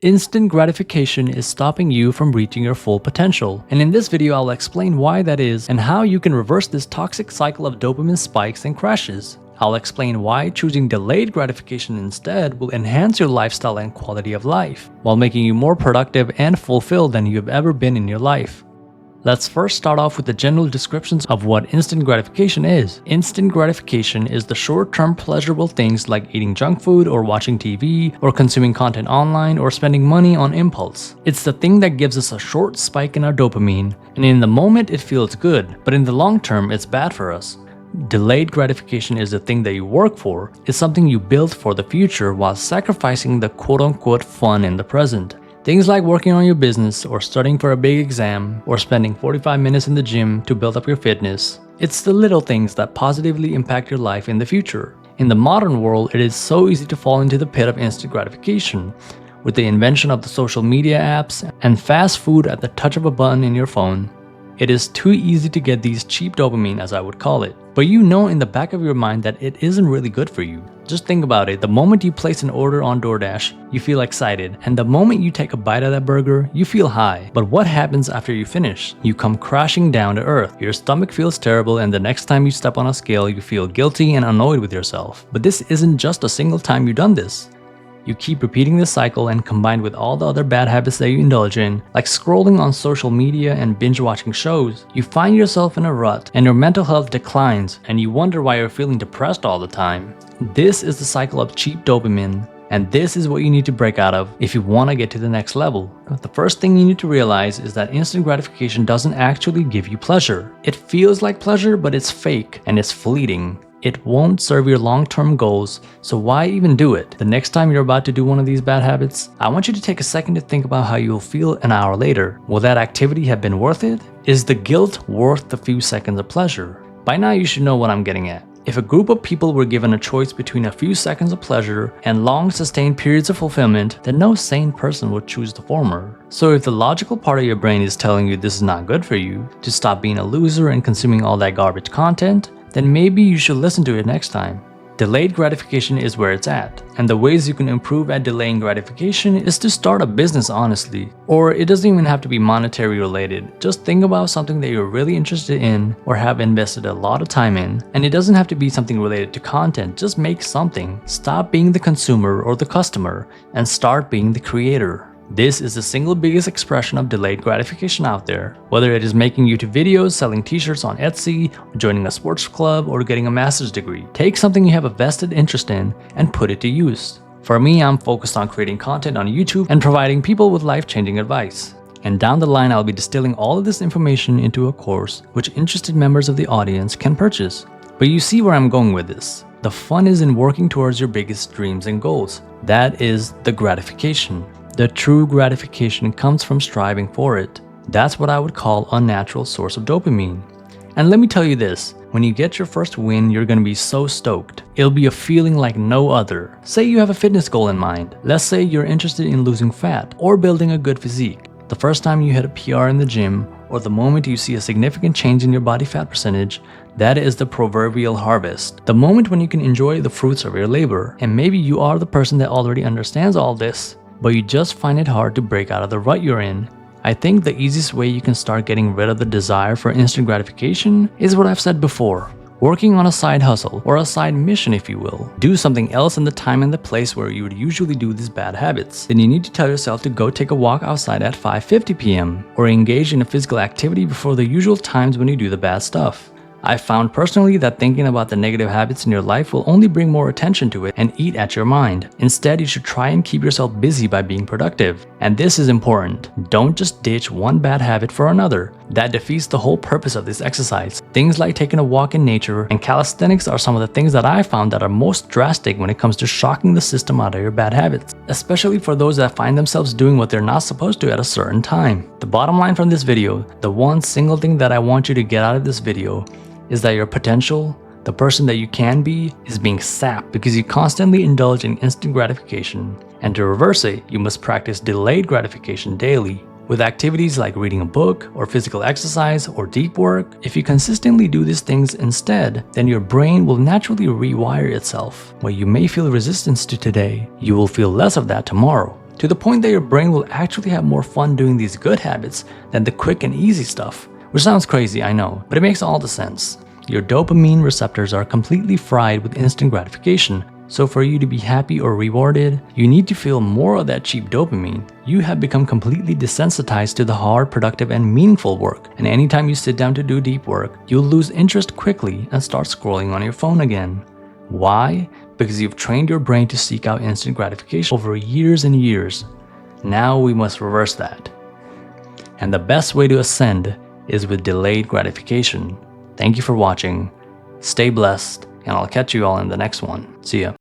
Instant gratification is stopping you from reaching your full potential. And in this video, I'll explain why that is and how you can reverse this toxic cycle of dopamine spikes and crashes. I'll explain why choosing delayed gratification instead will enhance your lifestyle and quality of life, while making you more productive and fulfilled than you have ever been in your life. Let's first start off with the general descriptions of what instant gratification is. Instant gratification is the short-term pleasurable things like eating junk food or watching TV or consuming content online or spending money on impulse. It's the thing that gives us a short spike in our dopamine, and in the moment it feels good, but in the long term it's bad for us. Delayed gratification is the thing that you work for. It's something you build for the future while sacrificing the quote-unquote fun in the present. Things like working on your business or studying for a big exam or spending 45 minutes in the gym to build up your fitness. It's the little things that positively impact your life in the future. In the modern world, it is so easy to fall into the pit of instant gratification. With the invention of the social media apps and fast food at the touch of a button in your phone, it is too easy to get these cheap dopamine, as I would call it. But you know in the back of your mind that it isn't really good for you. Just think about it, the moment you place an order on DoorDash, you feel excited, and the moment you take a bite of that burger, you feel high. But what happens after you finish? You come crashing down to earth. Your stomach feels terrible, and the next time you step on a scale, you feel guilty and annoyed with yourself. But this isn't just a single time you've done this. You keep repeating this cycle, and combined with all the other bad habits that you indulge in, like scrolling on social media and binge watching shows, you find yourself in a rut and your mental health declines and you wonder why you're feeling depressed all the time. This is the cycle of cheap dopamine, and this is what you need to break out of if you want to get to the next level. The first thing you need to realize is that instant gratification doesn't actually give you pleasure. It feels like pleasure, but it's fake and it's fleeting. It won't serve your long-term goals, so why even do it? The next time you're about to do one of these bad habits, I want you to take a second to think about how you'll feel an hour later. Will that activity have been worth it? Is the guilt worth the few seconds of pleasure? By now you should know what I'm getting at. If a group of people were given a choice between a few seconds of pleasure and long sustained periods of fulfillment, then no sane person would choose the former. So if the logical part of your brain is telling you this is not good for you, to stop being a loser and consuming all that garbage content, then maybe you should listen to it next time. Delayed gratification is where it's at, and the ways you can improve at delaying gratification is to start a business honestly. Or it doesn't even have to be monetary related. Just think about something that you're really interested in or have invested a lot of time in, and it doesn't have to be something related to content. Just make something. Stop being the consumer or the customer and start being the creator. This is the single biggest expression of delayed gratification out there. Whether it is making YouTube videos, selling t-shirts on Etsy, joining a sports club, or getting a master's degree. Take something you have a vested interest in and put it to use. For me, I'm focused on creating content on YouTube and providing people with life-changing advice. And down the line, I'll be distilling all of this information into a course which interested members of the audience can purchase. But you see where I'm going with this. The fun is in working towards your biggest dreams and goals. That is the gratification. The true gratification comes from striving for it. That's what I would call a natural source of dopamine. And let me tell you this, when you get your first win, you're gonna be so stoked. It'll be a feeling like no other. Say you have a fitness goal in mind. Let's say you're interested in losing fat or building a good physique. The first time you hit a PR in the gym, or the moment you see a significant change in your body fat percentage, that is the proverbial harvest. The moment when you can enjoy the fruits of your labor. And maybe you are the person that already understands all this, but you just find it hard to break out of the rut you're in. I think the easiest way you can start getting rid of the desire for instant gratification is what I've said before. Working on a side hustle, or a side mission if you will. Do something else in the time and the place where you would usually do these bad habits. Then you need to tell yourself to go take a walk outside at 5:50 p.m. or engage in a physical activity before the usual times when you do the bad stuff. I've found personally that thinking about the negative habits in your life will only bring more attention to it and eat at your mind. Instead, you should try and keep yourself busy by being productive. And this is important. Don't just ditch one bad habit for another. That defeats the whole purpose of this exercise. Things like taking a walk in nature and calisthenics are some of the things that I found that are most drastic when it comes to shocking the system out of your bad habits, especially for those that find themselves doing what they're not supposed to at a certain time. The bottom line from this video, the one single thing that I want you to get out of this video, is that your potential, the person that you can be, is being sapped because you constantly indulge in instant gratification. And to reverse it, you must practice delayed gratification daily. With activities like reading a book, or physical exercise, or deep work, if you consistently do these things instead, then your brain will naturally rewire itself. What you may feel resistance to today, you will feel less of that tomorrow. to the point that your brain will actually have more fun doing these good habits than the quick and easy stuff. Which sounds crazy, I know, but it makes all the sense. Your dopamine receptors are completely fried with instant gratification, so for you to be happy or rewarded, you need to feel more of that cheap dopamine. You have become completely desensitized to the hard, productive, and meaningful work, and anytime you sit down to do deep work, you'll lose interest quickly and start scrolling on your phone again. Why? Because you've trained your brain to seek out instant gratification over years and years. Now we must reverse that. And the best way to ascend is with delayed gratification. Thank you for watching. Stay blessed, and I'll catch you all in the next one. See ya.